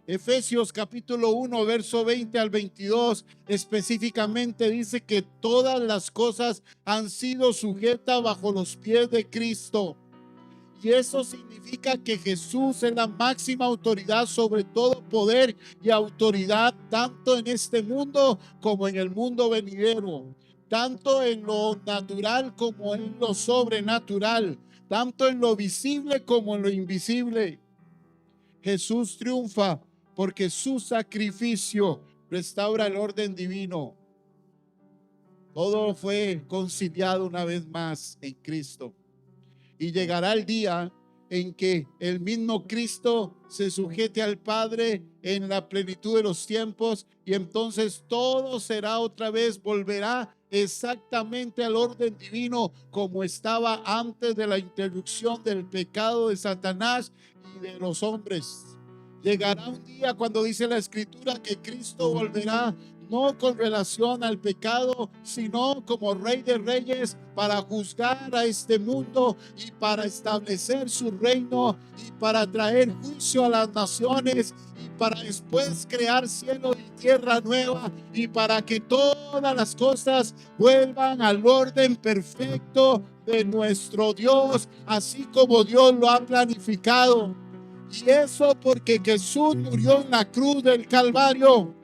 Efesios capítulo 1, verso 20 al 22, específicamente dice que todas las cosas han sido sujetas bajo los pies de Cristo. Y eso significa que Jesús es la máxima autoridad sobre todo poder y autoridad, tanto en este mundo como en el mundo venidero, tanto en lo natural como en lo sobrenatural, tanto en lo visible como en lo invisible. Jesús triunfa porque su sacrificio restaura el orden divino. Todo fue conciliado una vez más en Cristo. Y llegará el día en que el mismo Cristo se sujete al Padre en la plenitud de los tiempos, y entonces todo será otra vez, volverá exactamente al orden divino como estaba antes de la interrupción del pecado de Satanás y de los hombres. Llegará un día cuando dice la Escritura que Cristo volverá no con relación al pecado, sino como Rey de Reyes para juzgar a este mundo y para establecer su reino y para traer juicio a las naciones y para después crear cielo y tierra nueva y para que todas las cosas vuelvan al orden perfecto de nuestro Dios, así como Dios lo ha planificado. Y eso porque Jesús murió en la cruz del Calvario.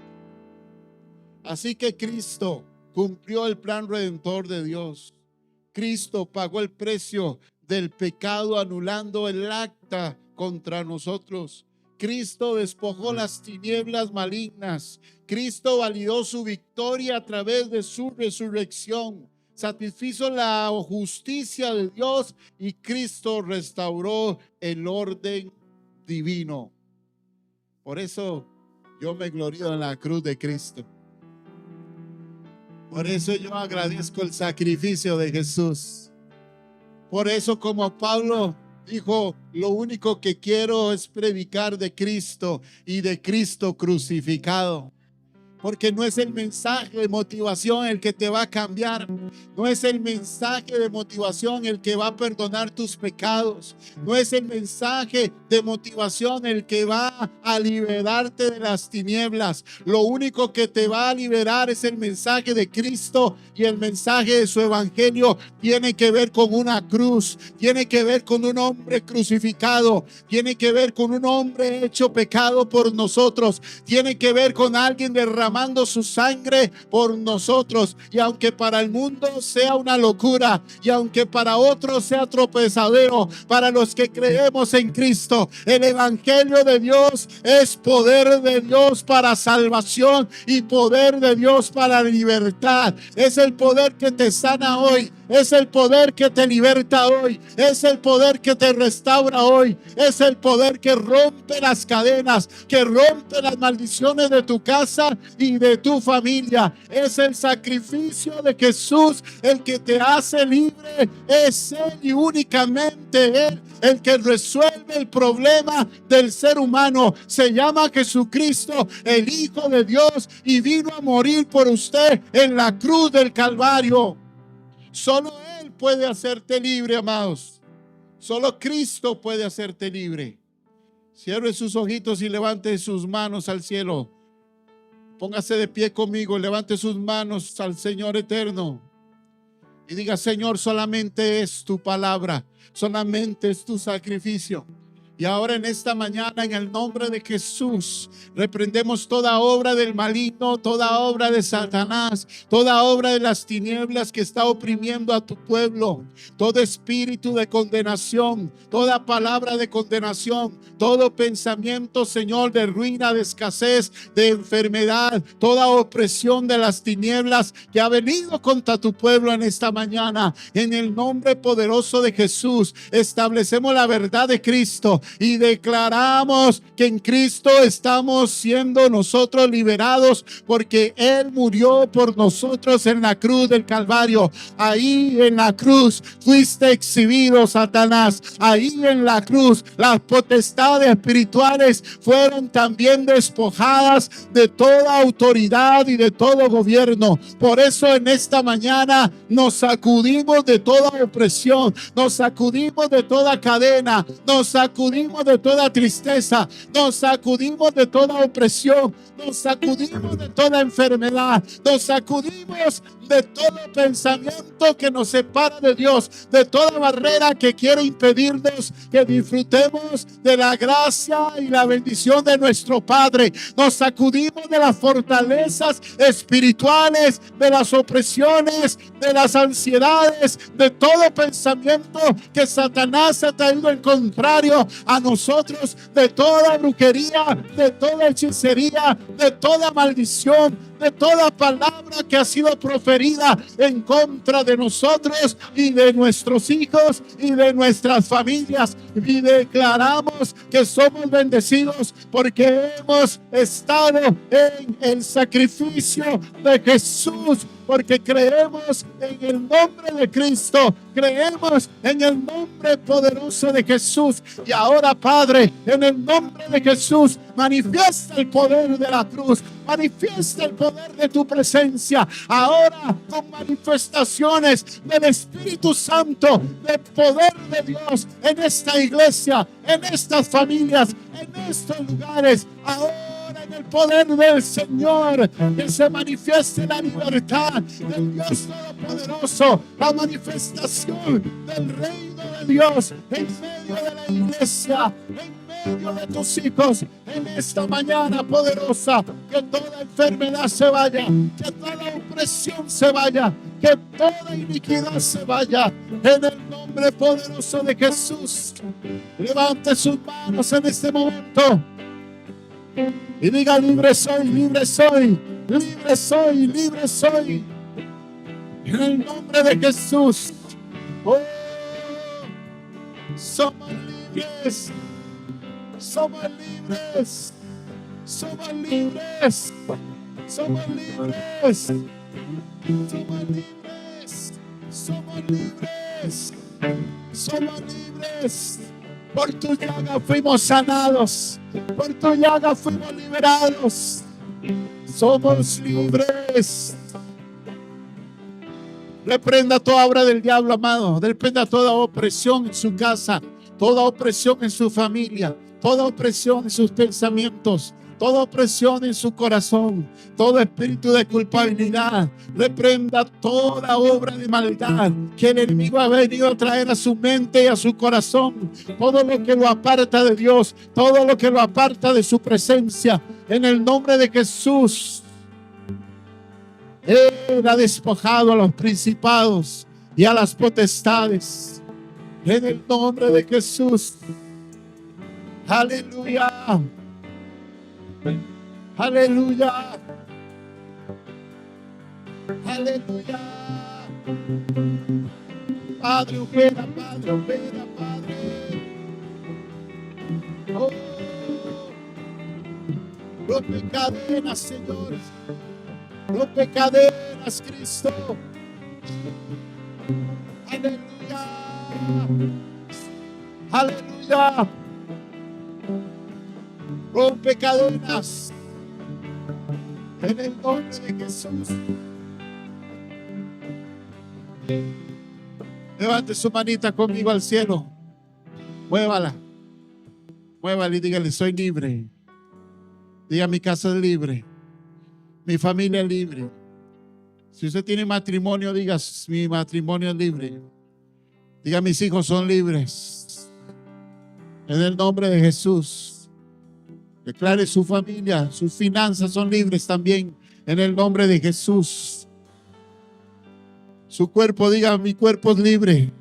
Así que Cristo cumplió el plan redentor de Dios. Cristo pagó el precio del pecado, anulando el acta contra nosotros. Cristo despojó las tinieblas malignas. Cristo validó su victoria a través de su resurrección. Satisfizo la justicia de Dios y Cristo restauró el orden divino. Por eso yo me glorío en la cruz de Cristo. Por eso yo agradezco el sacrificio de Jesús. Por eso, como Pablo dijo, lo único que quiero es predicar de Cristo y de Cristo crucificado. Porque no es el mensaje de motivación el que te va a cambiar. No es el mensaje de motivación el que va a perdonar tus pecados. No es el mensaje de motivación el que va a liberarte de las tinieblas. Lo único que te va a liberar es el mensaje de Cristo, y el mensaje de su evangelio tiene que ver con una cruz, tiene que ver con un hombre crucificado, tiene que ver con un hombre hecho pecado por nosotros, tiene que ver con alguien derramando su sangre por nosotros. Y aunque para el mundo sea una locura, y aunque para otros sea tropezadero, para los que creemos en Cristo, el evangelio de Dios es poder de Dios para salvación y poder de Dios para libertad. Es el poder que te sana hoy, es el poder que te liberta hoy, es el poder que te restaura hoy, es el poder que rompe las cadenas, que rompe las maldiciones de tu casa y de tu familia. Es el sacrificio de Jesús el que te hace libre. Es Él y únicamente Él el que resuelve el problema del ser humano. Se llama Jesucristo, el Hijo de Dios, y vino a morir por usted en la cruz del Calvario. Solo Él puede hacerte libre, amados. Solo Cristo puede hacerte libre. Cierre sus ojitos y levante sus manos al cielo. Póngase de pie conmigo, levante sus manos al Señor eterno y diga: Señor, solamente es tu palabra, solamente es tu sacrificio. Y ahora en esta mañana, en el nombre de Jesús, reprendemos toda obra del maligno, toda obra de Satanás, toda obra de las tinieblas que está oprimiendo a tu pueblo, todo espíritu de condenación, toda palabra de condenación, todo pensamiento, Señor, de ruina, de escasez, de enfermedad, toda opresión de las tinieblas que ha venido contra tu pueblo en esta mañana. En el nombre poderoso de Jesús, establecemos la verdad de Cristo y declaramos que en Cristo estamos siendo nosotros liberados, porque Él murió por nosotros en la cruz del Calvario. Ahí en la cruz fuiste exhibido, Satanás. Ahí en la cruz las potestades espirituales fueron también despojadas de toda autoridad y de todo gobierno. Por eso en esta mañana nos sacudimos de toda opresión, nos sacudimos de toda cadena, nos sacudimos de toda tristeza, nos sacudimos de toda opresión, nos sacudimos de toda enfermedad, nos sacudimos de todo pensamiento que nos separa de Dios, de toda barrera que quiere impedirnos que disfrutemos de la gracia y la bendición de nuestro Padre. Nos sacudimos de las fortalezas espirituales, de las opresiones, de las ansiedades, de todo pensamiento que Satanás ha traído en contrario a nosotros, de toda brujería, de toda hechicería, de toda maldición, de toda palabra que ha sido proferida en contra de nosotros y de nuestros hijos y de nuestras familias. Y declaramos que somos bendecidos porque hemos estado en el sacrificio de Jesús, porque creemos en el nombre de Cristo, creemos en el nombre poderoso de Jesús. Y ahora, Padre, en el nombre de Jesús, manifiesta el poder de la cruz, manifiesta el poder de tu presencia. Ahora, con manifestaciones del Espíritu Santo, del poder de Dios en esta iglesia, en estas familias, en estos lugares. Ahora, en el poder del Señor, que se manifieste la libertad del Dios Todopoderoso, la manifestación del reino de Dios en medio de la iglesia, en medio de tus hijos, en esta mañana poderosa. Que toda enfermedad se vaya, que toda opresión se vaya, que toda iniquidad se vaya, en el nombre poderoso de Jesús. Levante sus manos en este momento y diga: libre soy, libre soy, libre soy, libre soy. En el nombre de Jesús. Oh, somos libres, somos libres, somos libres, somos libres, somos libres, somos libres, somos libres. Por tu llaga fuimos sanados, por tu llaga fuimos liberados. Somos libres. Reprenda toda obra del diablo, amado. Reprenda toda opresión en su casa, toda opresión en su familia, toda opresión en sus pensamientos, toda opresión en su corazón, todo espíritu de culpabilidad. Reprenda toda obra de maldad que el enemigo ha venido a traer a su mente y a su corazón. Todo lo que lo aparta de Dios, todo lo que lo aparta de su presencia, en el nombre de Jesús. Él ha despojado a los principados y a las potestades, en el nombre de Jesús. Aleluya. Aleluya. Aleluya. Padre, opera, Padre, opera, Padre. Oh, rompe cadenas, Señor. Rompe cadenas, Cristo. Aleluya. Aleluya. Rompe cadenas en el nombre de Jesús. Levante su manita conmigo al cielo Muévala. Muévala y dígale, soy libre. Diga, mi casa es libre. Mi familia es libre. Si usted tiene matrimonio, diga, mi matrimonio es libre. Diga, mis hijos son libres. En el nombre de Jesús. Declare su familia, sus finanzas son libres también. En el nombre de Jesús. Su cuerpo, diga, mi cuerpo es libre.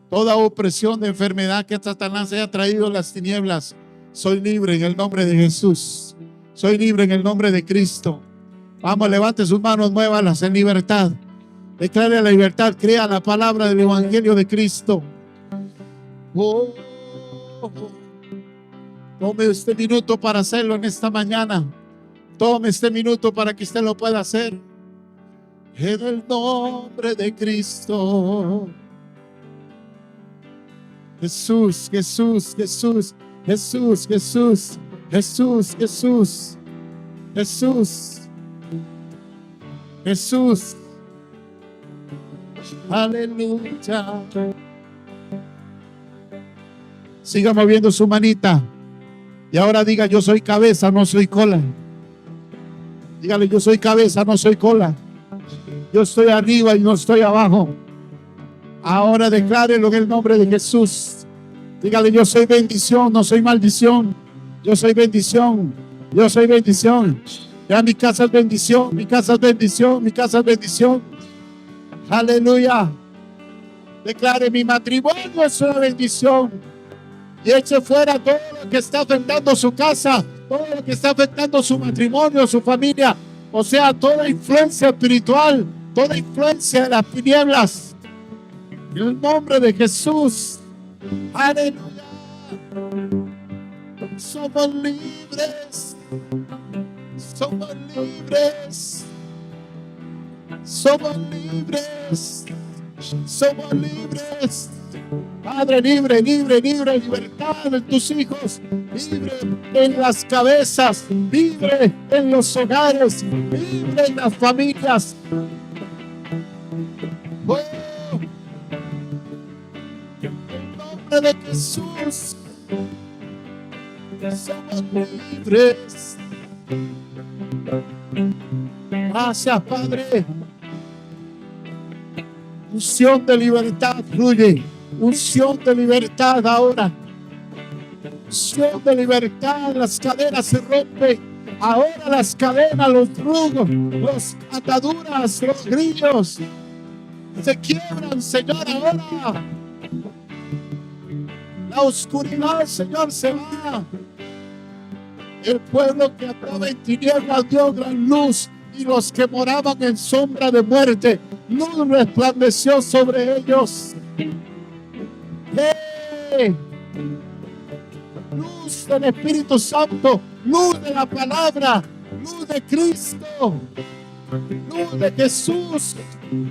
Toda opresión de enfermedad que Satanás haya traído a las tinieblas, soy libre en el nombre de Jesús. Soy libre en el nombre de Cristo. Vamos, levante sus manos, muévalas en libertad. Declare la libertad, crea la palabra del Evangelio de Cristo. Oh, oh, oh. Tome este minuto para hacerlo en esta mañana. Tome este minuto para que usted lo pueda hacer. En el nombre de Cristo. Jesús, Jesús, Jesús, Jesús, Jesús, Jesús, Jesús, Jesús, Jesús. Aleluya. Siga moviendo su manita. Y ahora diga, yo soy cabeza, no soy cola. Dígale, yo soy cabeza, no soy cola. Yo estoy arriba y no estoy abajo. Ahora declárelo en el nombre de Jesús. Dígale, yo soy bendición, no soy maldición. Yo soy bendición, yo soy bendición. Ya mi casa es bendición, mi casa es bendición, mi casa es bendición. Aleluya. Declare, mi matrimonio es una bendición. Y eche fuera todo lo que está afectando su casa, todo lo que está afectando su matrimonio, su familia. O sea, toda influencia espiritual, toda influencia de las tinieblas. En el nombre de Jesús. Aleluya. Somos libres. Somos libres. Somos libres. Somos libres. Padre, libre, libre, libre, libertad en tus hijos, libre en las cabezas, libre en los hogares, libre en las familias. Oh, en nombre de Jesús, somos libres. Gracias, Padre. Unción de libertad fluye. Unción de libertad ahora. Unción de libertad. Las cadenas se rompen. Ahora las cadenas, los yugos, las ataduras, los grillos se quiebran, Señor, ahora. La oscuridad, Señor, se va. El pueblo que andaba en tinieblas dio gran luz, y los que moraban en sombra de muerte, luz resplandeció sobre ellos. Luz del Espíritu Santo, luz de la palabra, luz de Cristo, luz de Jesús,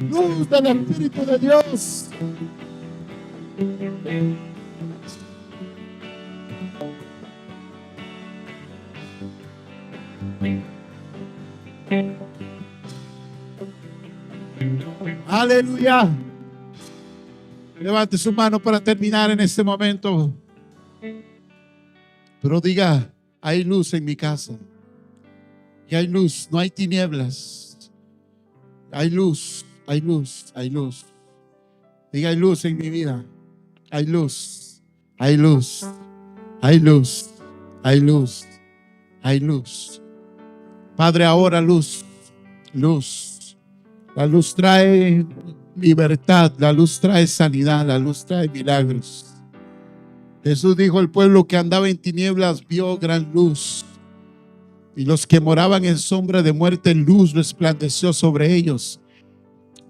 luz del Espíritu de Dios. Aleluya. Levante su mano para terminar en este momento. Pero diga, hay luz en mi casa. Y hay luz, no hay tinieblas. Hay luz, hay luz, hay luz. Diga, hay luz en mi vida. Hay luz, hay luz, hay luz, hay luz, hay luz. Padre, ahora luz, luz. La luz trae libertad, la luz trae sanidad, la luz trae milagros. Jesús dijo, el pueblo que andaba en tinieblas vio gran luz, y los que moraban en sombra de muerte, luz resplandeció sobre ellos.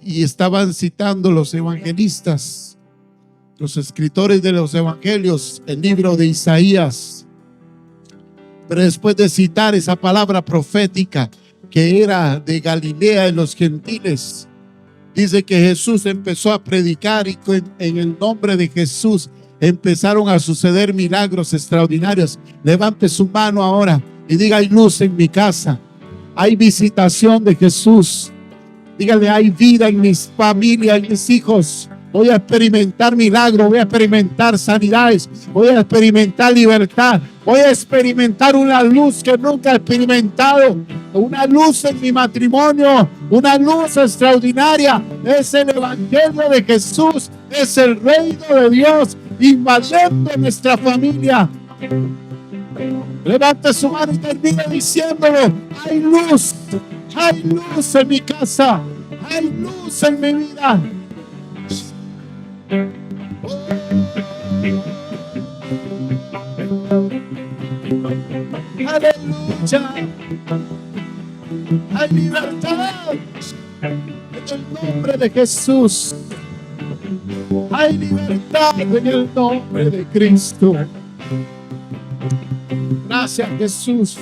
Y estaban citando los evangelistas, los escritores de los evangelios, el libro de Isaías. Pero después de citar esa palabra profética que era de Galilea de los gentiles, dice que Jesús empezó a predicar, y en el nombre de Jesús empezaron a suceder milagros extraordinarios. Levante su mano ahora y diga, hay luz en mi casa, hay visitación de Jesús. Dígale, hay vida en mi familia, en mis hijos, Voy a experimentar milagros, voy a experimentar sanidades, voy a experimentar libertad, voy a experimentar una luz que nunca he experimentado, una luz en mi matrimonio, una luz extraordinaria. Es el evangelio de Jesús, es el reino de Dios invadiendo nuestra familia. Levante su mano y termine diciéndolo: hay luz en mi casa, hay luz en mi vida. Aleluya. Hay libertad en el nombre de Jesús. Hay libertad en el nombre de Cristo. Gracias, Jesús.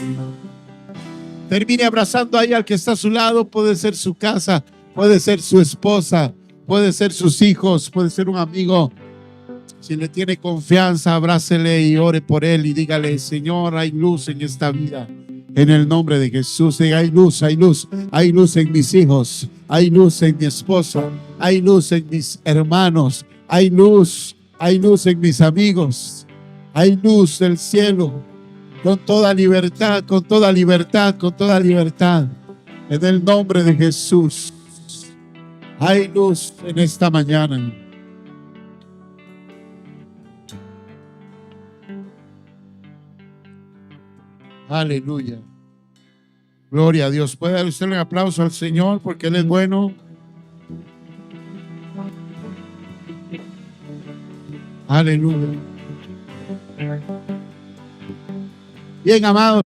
Termine abrazando ahí al que está a su lado. Puede ser su casa, puede ser su esposa, puede ser sus hijos, puede ser un amigo. Si le tiene confianza, abrácele y ore por él y dígale: Señor, hay luz en esta vida. En el nombre de Jesús, diga: hay luz, hay luz, hay luz en mis hijos, hay luz en mi esposo, hay luz en mis hermanos, hay luz en mis amigos, hay luz del cielo. Con toda libertad, con toda libertad, con toda libertad. En el nombre de Jesús. Hay luz en esta mañana. Aleluya. Gloria a Dios. ¿Puede dar usted un aplauso al Señor porque Él es bueno? Aleluya. Bien, amados.